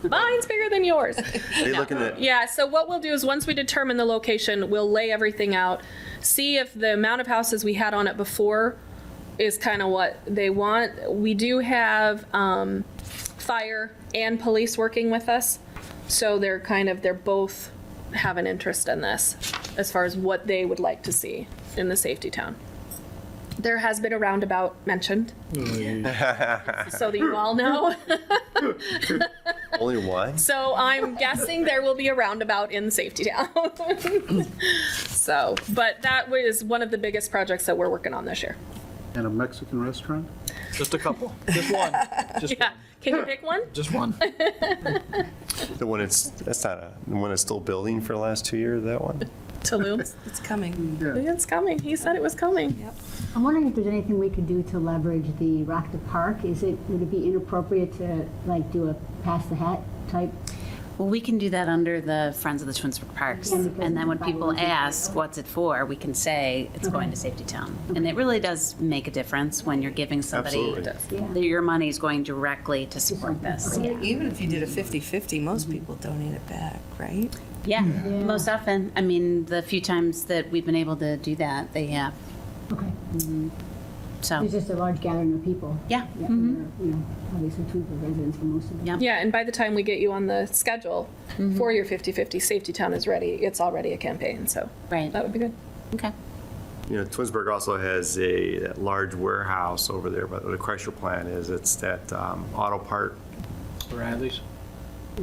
Mine's bigger than yours. Are you looking at? Yeah, so what we'll do is once we determine the location, we'll lay everything out, see if the amount of houses we had on it before is kind of what they want. We do have fire and police working with us, so they're both have an interest in this as far as what they would like to see in the Safety Town. There has been a roundabout mentioned, so that you all know. Only one? So I'm guessing there will be a roundabout in Safety Town. So, but that was one of the biggest projects that we're working on this year. And a Mexican restaurant? Just a couple, just one, just Yeah. one, Can you pick one? just one. The one that's not the one that's still building for the last 2 years, that one? Tulum. It's coming. It's coming. He said it was coming. I'm wondering if there's anything we could do to leverage the Rock the Park. Would it be inappropriate to like do a pass the hat type? Well, we can do that under the Friends of the Twinsburg Parks. Yeah, because And then when it's people probably- ask, what's it for, we can say it's going to Safety Town. And it really does make a difference when you're giving somebody, Absolutely. Yeah. your money is going directly to support this. Okay. Even if you did a 50-50, most people donate it back, right? Yeah, most often. I mean, the few times that we've been able to do that, they have. Okay. So, There's just a large gathering of people. yeah. Yeah, and they're, obviously Twinsburg residents for most of them. Yeah. Yeah, and by the time we get you on the schedule for your 50/50, Safety Town is ready. It's already a campaign, so Right. that would be good. Okay. You know, Twinsburg also has that large warehouse over there, but the Chrysler plant is, it's that auto part, O'Reilly's,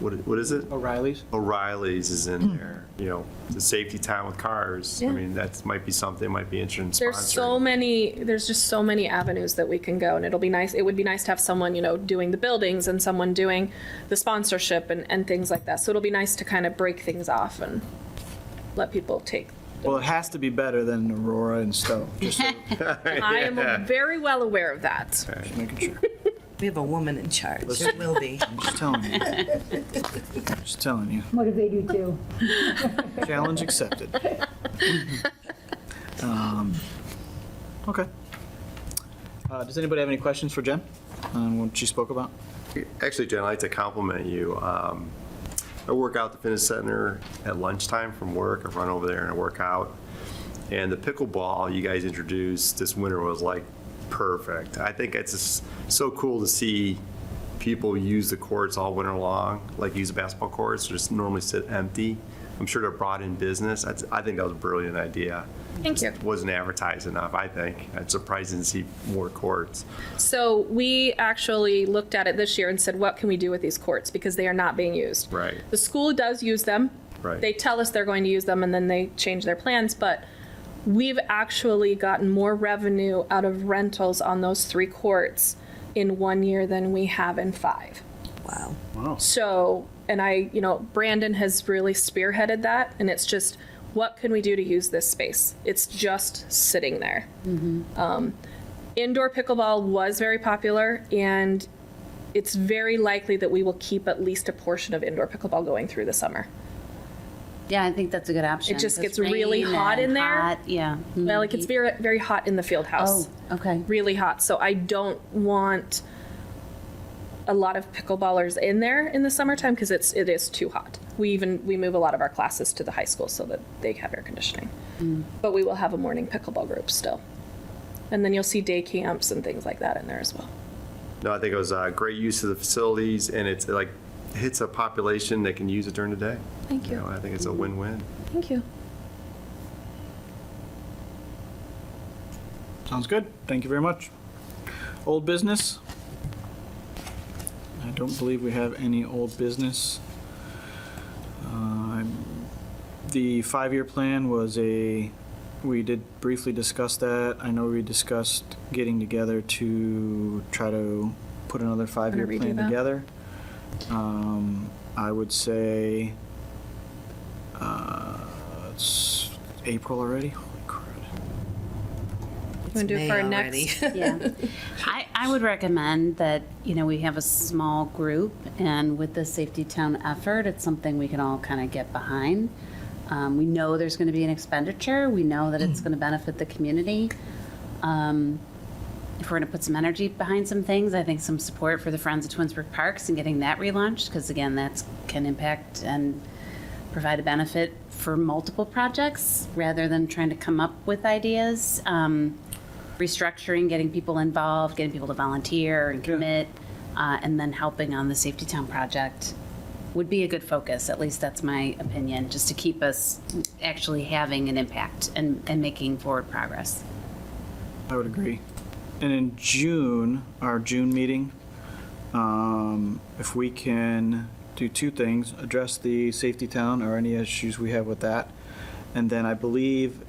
what is it? O'Reilly's. O'Reilly's is in there, you know, the Safety Town with cars. I Yeah. mean, that might be something, might be interesting in sponsoring. There's just so many avenues that we can go, and it would be nice to have someone, doing the buildings and someone doing the sponsorship and things like that. So it'll be nice to kind of break things off and let people take. Well, it has to be better than Aurora and Stowe, just so- I am very well aware of that. just making sure. We have a woman in charge. It will be. I'm just telling you. Just telling you. What do they do too? Challenge accepted. Okay. Does anybody have any questions for Jen on what she spoke about? Actually, Jen, I'd like to compliment you. I work out at the fitness center at lunchtime from work. I run over there and I work out. And the pickleball you guys introduced this winter was like perfect. I think it's just so cool to see people use the courts all winter long, like use the basketball courts, just normally sit empty. I'm sure they're brought in business. I think that was a brilliant idea. Thank you. Just wasn't advertised enough, I think. It's surprising to see more courts. So we actually looked at it this year and said, what can we do with these courts? Because they are not being used. Right. The school does use them. Right. They tell us they're going to use them and then they change their plans, but we've actually gotten more revenue out of rentals on those 3 courts in 1 year than we have in 5. Wow. So, and Brandon has really spearheaded that, and it's just, what can we do to use this space? It's just sitting there. Indoor pickleball was very popular, and it's very likely that we will keep at least a portion of indoor pickleball going through the summer. Yeah, I think that's a good option. It just 'cause gets really rain hot and in there. hot, yeah. Well, like it's very, very hot in the field house. Oh, okay. Really hot. So I don't want a lot of pickleballers in there in the summertime because it is too hot. We move a lot of our classes to the high school so that they have air conditioning. But we will have a morning pickleball group still. And then you'll see day camps and things like that in there as well. No, I think it was a great use of the facilities, and it's like hits a population that can use it during the day. Thank you. I think it's a win-win. Thank you. Sounds good. Thank you very much. Old business? I don't believe we have any old business. The 5-year plan we did briefly discuss that. I know we discussed getting together to try to put another 5-year Wanna redo plan that? together. I would say, it's April already? Holy crud. You want to do it for our next? Yeah. I would recommend that, we have a small group, and with the Safety Town effort, it's something we can all kind of get behind. We know there's going to be an expenditure. We know that it's going to benefit the community. If we're going to put some energy behind some things, I think some support for the Friends of Twinsburg Parks and getting that relaunched, because again, that can impact and provide a benefit for multiple projects rather than trying to come up with ideas. Restructuring, getting people involved, getting people to volunteer and commit, and then helping on the Safety Town project would be a good focus. At least that's my opinion, just to keep us actually having an impact and making forward progress. I would agree. And in June, our June meeting, if we can do 2 things, address the Safety Town or any issues we have with that, and then I believe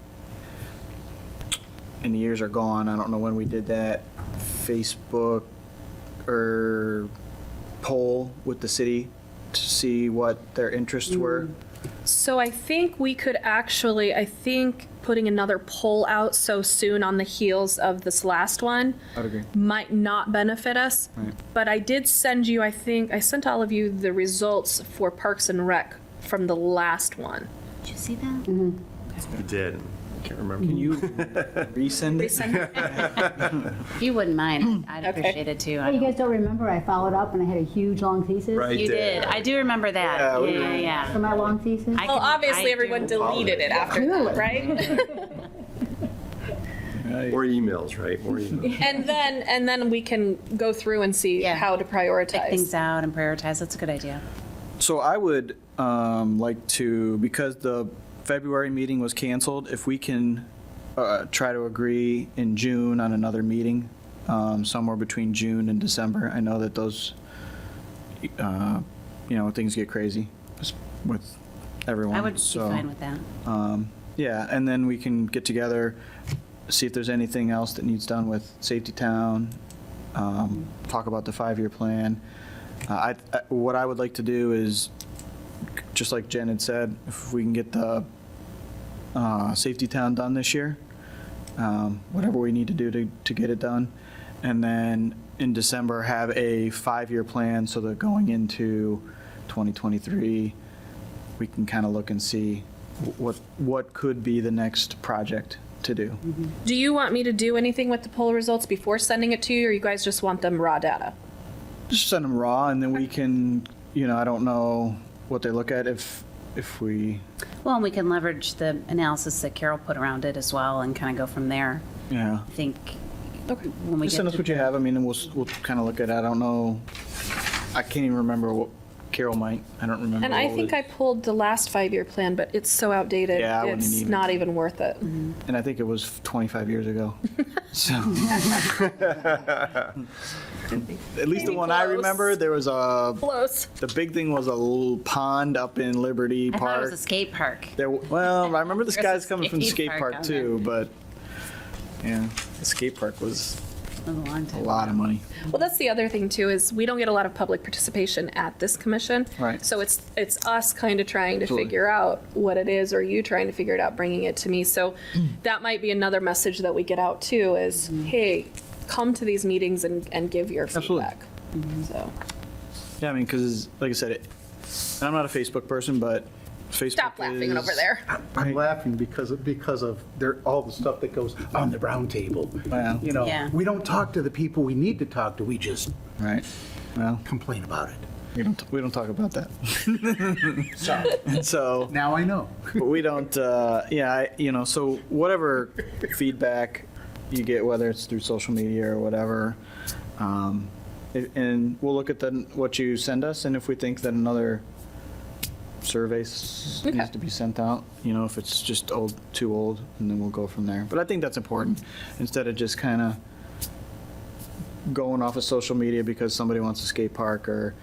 and the years are gone, I don't know when we did that Facebook or poll with the city to see what their interests were. So I think we could actually, I think putting another poll out so soon on the heels of this last one I'd agree. might not benefit us. Right. But I did send you, I think, I sent all of you the results for Parks and Rec from the last one. Did you see that? You did. I can't remember. Can you resend it? Resend it? If you wouldn't mind, I'd Okay. appreciate it too. Oh, you guys don't remember, I followed up and I had a huge long thesis? Right. You did. I do remember that. Yeah, we- Yeah. For my long thesis? I Well, can- obviously, I everyone do. deleted it after that, right? More emails, right? More emails. And then we can go through and see Yeah. how to Pick things prioritize. out and prioritize. That's a good idea. So I would like to, because the February meeting was canceled, if we can try to agree in June on another meeting, somewhere between June and December. I know that those, things get crazy with everyone. I would be so, fine with that. Yeah, and then we can get together, see if there's anything else that needs done with Safety Town, talk about the 5-year plan. What I would like to do is, just like Jen had said, if we can get the Safety Town done this year, whatever we need to do to get it done, and then in December have a 5-year plan so that going into 2023, we can kind of look and see what could be the next project to do. Do you want me to do anything with the poll results before sending it to you, or you guys just want them raw data? Just send them raw, and then we can, I don't know what they look at if we, Well, and we can leverage the analysis that Carol put around it as well and kind of go from there. yeah. I think Okay. when we Just get send us to what you have, I mean, and we'll kind of look at it. I don't know, I can't even remember what Carol might, I don't remember. And I what think was- I pulled the last 5-year plan, but it's so outdated. Yeah, I wouldn't It's need it. not even worth it. And I think it was 25 years ago. So. At least the Maybe one I close. remember, there was Close. the big thing was a little pond up in Liberty I thought it Park. was a skate park. Well, I remember this There's guy's a coming from the skate skate park park on too, but yeah, the skate park was It was a long a time. lot of money. Well, that's the other thing too, is we don't get a lot of public participation at this commission. Right. So it's us kind of trying to Absolutely. figure out what it is, or you trying to figure it out, bringing it to me. So that might be another message that we get out too, is, hey, come to these meetings and give your Absolutely. feedback. So, Yeah, I mean, because like I said, and I'm not a Facebook person, but Facebook stop laughing is- over there. I'm laughing because of all the stuff that goes on the round table. Wow. Yeah. We don't talk to the people we need to talk to, we just Right. Well, complain about it. we don't talk about that. So, And so, now I know. but we don't, so whatever feedback you get, whether it's through social media or whatever, and we'll look at what you send us, and if we think that another survey needs to be sent out, if it's just too old, and then we'll go from there. But I think that's important, instead of just kind of going off of social media because somebody wants a skate park or,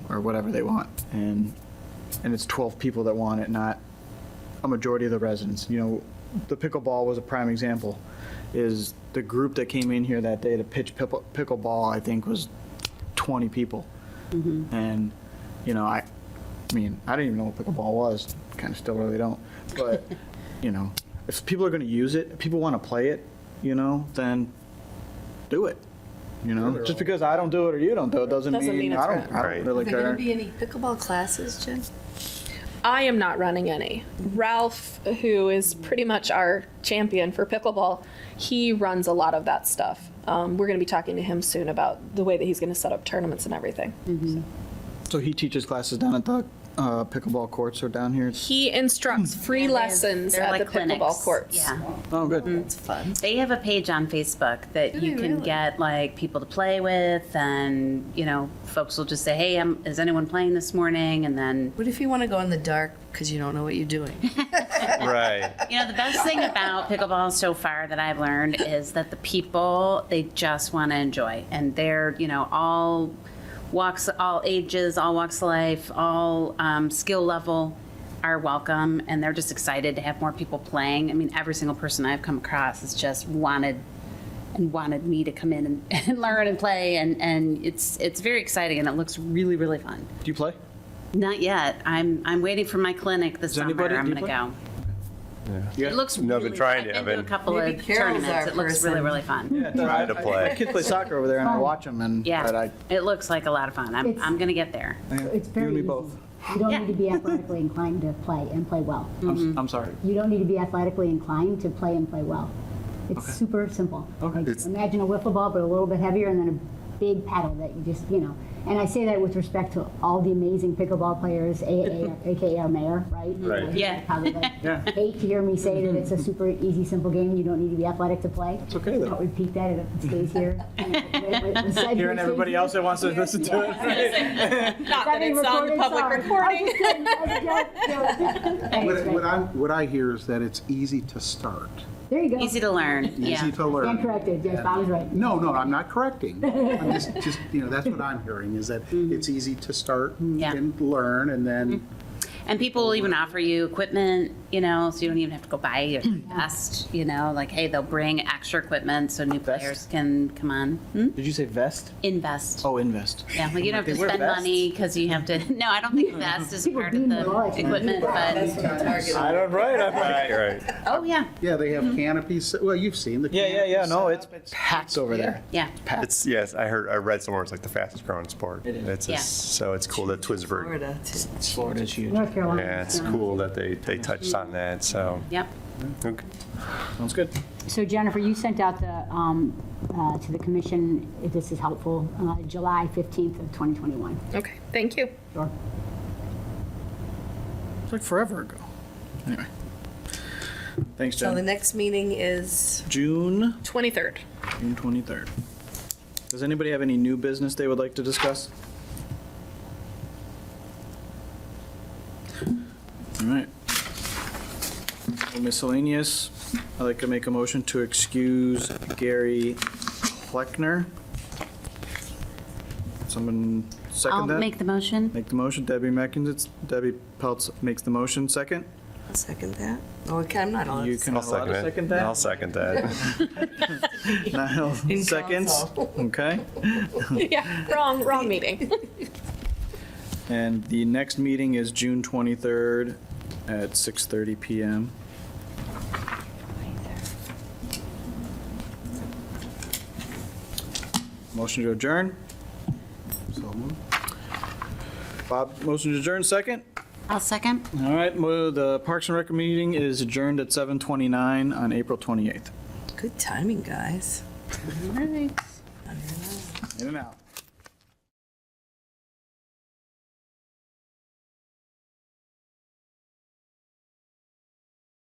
or whatever they want. And it's 12 people that want it, not a majority of the residents. The pickleball was a prime example, is the group that came in here that day to pitch pickleball, I think, was 20 people. And, I didn't even know what pickleball was, kind of still really don't. But, if people are going to use it, if people want to play it, then do it. Just because I don't do it or you don't do it doesn't mean it's I right. don't really Are there going care. to be any pickleball classes, Jen? I am not running any. Ralph, who is pretty much our champion for pickleball, he runs a lot of that stuff. We're going to be talking to him soon about the way that he's going to set up tournaments and everything. So he teaches classes down at the pickleball courts or down here? He instructs free Yeah, lessons they're at like the clinics. pickleball courts. Yeah. Oh, good. It's fun. They have a page on Facebook that Do you they can really? get like people to play with, and folks will just say, "Hey, is anyone playing this morning?" And then What if you want to go in the dark because you don't know what you're doing? Right. the best thing about pickleball so far that I've learned is that the people, they just want to enjoy, and they're all walks, all ages, all walks of life, all skill level are welcome, and they're just excited to have more people playing. I mean, every single person I've come across has just wanted me to come in and learn and play, and it's very exciting, and it looks really, really fun. Do you play? Not yet. I'm waiting for my clinic this summer. anybody- I'm do you going to play? go. Yeah. It looks No, I've really been trying to. I've I've been to a been couple Maybe of Carol's tournaments. our It looks really, person. really fun. Trying to play. My kids play soccer over there, and I watch them, and but Yeah, I, it looks like a lot of fun. I'm It's- going to get there. It's you very and me easy. both. You don't Yeah. need to be athletically inclined to play and play well. I'm sorry. You don't need to be athletically inclined to play and play well. It's super simple. Okay. Like, imagine a wiffle ball, but a little bit heavier, and then a big paddle that you just, And I say that with respect to all the amazing pickleball players, AKA our mayor, right? Right. Yeah. Probably Yeah. hate to hear me say that it's a super easy, simple game. You don't need to be athletic to play. It's okay, though. Don't repeat that. It stays here. Hearing everybody else that wants to listen to it. Not that it's on the public recording. What I hear is that it's easy to start. There you go. Easy to learn. Yeah. Easy to learn. Stand corrected. Yes, I was right. No, I'm not correcting. I'm just, that's what I'm hearing, is that it's easy to start Yeah. and learn, and then, And people will even offer you equipment, so you don't even have to go buy your vest, like, hey, they'll bring extra equipment so new Vest? players can come on. Did you say vest? Invest. Oh, invest. Yeah, like you don't have They to wear spend vests? money because you have to, no, I don't think vest is People part of beam the their lives, man. equipment, That's but, what I'm targeting. I don't, right. Right. oh, yeah, yeah, they have canopies. Well, you've seen the Yeah, canopies. no, set it's up. packed over there. yeah. Packed. It's, yes, I read somewhere it's like the fastest growing sport. It is. It's Yeah. so it's cool that Twinsburg. Florida, too. Florida's huge. North Carolina. Yeah, it's cool that they touched on that. So Yep. okay. Sounds good. So Jennifer, you sent out to the commission, if this is helpful, July 15th of 2021. Okay, thank you. Sure. It's like forever ago. Anyway. Thanks, So the Jen. next meeting is, June 23rd. 23rd. Does anybody have any new business they would like to discuss? All right. Miscellaneous, I'd like to make a motion to excuse Gary Kleckner. Someone I'll second that? make the motion. Make the motion, Debbie Peltz makes the motion, second. I'll second that. Oh, okay, I'm not on. You can I'll allow to second that? I'll second that. Niall In seconds, council. okay. Yeah, wrong meeting. And the next meeting is June 23rd at 6:30 PM. Motion to adjourn. So moved. Bob, motion to adjourn, second. I'll second. All right, the Parks and Rec meeting is adjourned at 7:29 on April 28th. Good timing, guys. In and out.